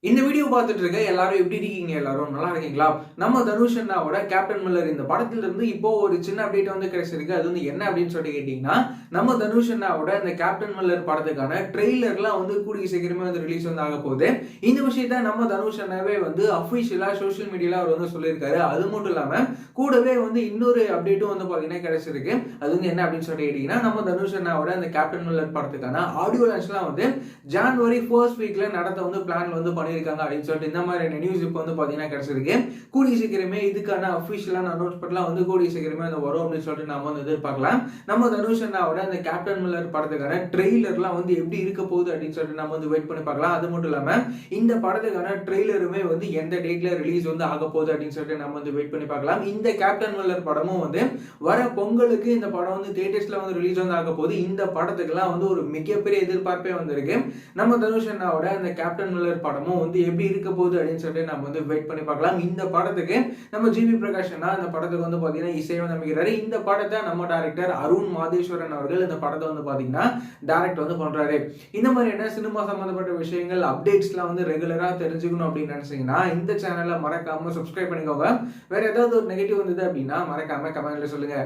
இந்த வீடியோ பார்த்துட்டு இருக்க எல்லாரும் எப்படி இருக்கீங்க? எல்லாரும் நல்லா இருக்கீங்களா? நம்ம தனுஷ் அண்ணாவோட கேப்டன் மில்லர் இந்த படத்துல இருந்து இப்போ ஒரு சின்ன அப்டேட் வந்து கிடைச்சிருக்கு. அது வந்து என்ன அப்படின்னு சொல்லிட்டு கேட்டீங்கன்னா, நம்ம தனுஷ் அண்ணாவோட இந்த கேப்டன் மில்லர் படத்துக்கான ட்ரெய்லர்லாம் வந்து கூடிய சீக்கிரமே வந்து ரிலீஸ் வந்து ஆக போகுது. இந்த விஷயத்த நம்ம தனுஷ் அண்ணாவே வந்து அஃபிஷியலா சோஷியல் மீடியால அவர் வந்து சொல்லியிருக்காரு. அது மட்டும் இல்லாம கூடவே வந்து இன்னொரு அப்டேட்டும் வந்து பாத்தீங்கன்னா கிடைச்சிருக்கு. அது வந்து என்ன அப்படின்னு சொல்லிட்டு கேட்டீங்கன்னா, நம்ம தனுஷ் அண்ணாவோட அந்த கேப்டன் மில்லர் படத்துக்கான ஆடியோ லான்ச்லாம் வந்து ஜான்வரி ஃபர்ஸ்ட் வீக்ல நடத்த வந்து பிளான் வந்து பண்ணியிருக்காங்க அப்படின்னு சொல்லிட்டு இந்த மாதிரியான நியூஸ் இப்போ வந்து பார்த்தீங்கன்னா கிடைச்சிருக்கு. கூடிய சீக்கிரமே இதுக்கான அஃபிஷியலான அனௌன்ஸ்மெண்ட்லாம் வந்து கூடிய சீக்கிரமே வந்து வரும் அப்படின்னு சொல்லிட்டு நம்ம வந்து எதிர்பார்க்கலாம். நம்ம தனுஷ் அண்ணாவோட அந்த கேப்டன் மில்லர் படத்துக்கான ட்ரெய்லர்லாம் வந்து எப்படி இருக்க போகுது அப்படின்னு சொல்லிட்டு நம்ம வந்து வெயிட் பண்ணி பார்க்கலாம். அது மட்டும் இல்லாம இந்த படத்துக்கான ட்ரெய்லருமே வந்து எந்த டேட்ல ரிலீஸ் வந்து ஆக போகுது அப்படின்னு சொல்லிட்டு நம்ம வந்து வெயிட் பண்ணி பார்க்கலாம். இந்த கேப்டன் மில்லர் படமும் வந்து வர பொங்கலுக்கு இந்த படம் வந்து தியேட்டர்ஸ்ல வந்து ரிலீஸ் வந்து ஆக போகுது. இந்த படத்துக்குலாம் வந்து ஒரு மிகப்பெரிய எதிர்பார்ப்பே வந்திருக்கு. நம்ம தனுஷ் அண்ணாவோட அந்த கேப்டன் மில்லர் படமும் வந்து எப்படி இருக்க போகுது அப்படின்னு சொல்லிட்டு நம்ம வந்து வெயிட் பண்ணி பார்க்கலாம். இந்த படத்துக்கு நம்ம ஜிவி பிரகாஷ் அண்ணா இந்த படத்துக்கு வந்து பாத்தீங்கன்னா இசையை அமைக்கிறாரு. இந்த படத்தை நம்ம டைரக்டர் அருண் மாதேஸ்வரன் அவர்கள் இந்த படத்தை வந்து பாத்தீங்கன்னா டைரக்ட் வந்து பண்றாரு. இந்த மாதிரியான சினிமா சம்பந்தப்பட்ட விஷயங்கள் அப்டேட்ஸ்லாம் வந்து ரெகுலரா தெரிஞ்சுக்கணும் அப்படின்னு நினைச்சீங்கன்னா இந்த சேனலை மறக்காம சப்ஸ்கிரைப் பண்ணிக்கோங்க. வேற ஏதாவது ஒரு நெகட்டிவ் வந்தது அப்படின்னா மறக்காம கமெண்ட்ல சொல்லுங்க.